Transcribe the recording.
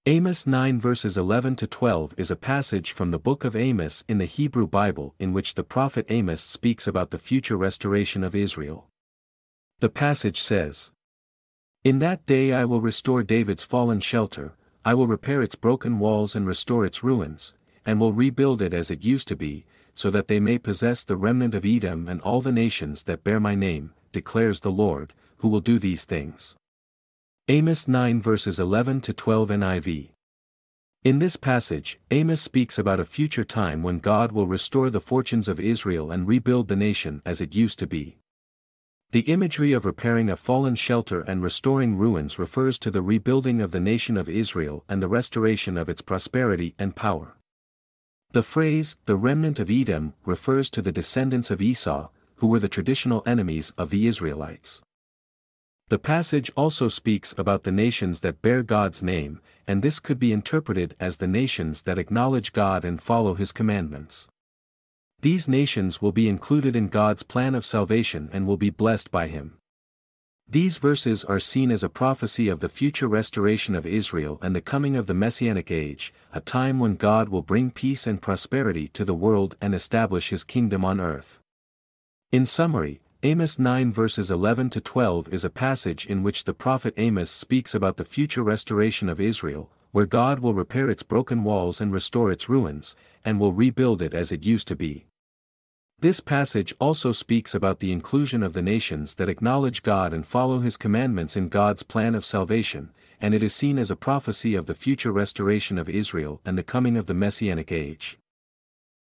Amos 9 verses 11 to 12 is a passage from the book of Amos in the Hebrew Bible in which the prophet Amos speaks about the future restoration of Israel. The passage says, "In that day I will restore David's fallen shelter, I will repair its broken walls and restore its ruins, and will rebuild it as it used to be, so that they may possess the remnant of Edom and all the nations that bear my name, declares the Lord, who will do these things." Amos 9 verses 11 to 12 NIV. In this passage, Amos speaks about a future time when God will restore the fortunes of Israel and rebuild the nation as it used to be. The imagery of repairing a fallen shelter and restoring ruins refers to the rebuilding of the nation of Israel and the restoration of its prosperity and power. The phrase, "the remnant of Edom," refers to the descendants of Esau, who were the traditional enemies of the Israelites. The passage also speaks about the nations that bear God's name, and this could be interpreted as the nations that acknowledge God and follow His commandments. These nations will be included in God's plan of salvation and will be blessed by Him. These verses are seen as a prophecy of the future restoration of Israel and the coming of the Messianic Age, a time when God will bring peace and prosperity to the world and establish His kingdom on earth. In summary, Amos 9 verses 11 to 12 is a passage in which the prophet Amos speaks about the future restoration of Israel, where God will repair its broken walls and restore its ruins, and will rebuild it as it used to be. This passage also speaks about the inclusion of the nations that acknowledge God and follow His commandments in God's plan of salvation, and it is seen as a prophecy of the future restoration of Israel and the coming of the Messianic Age.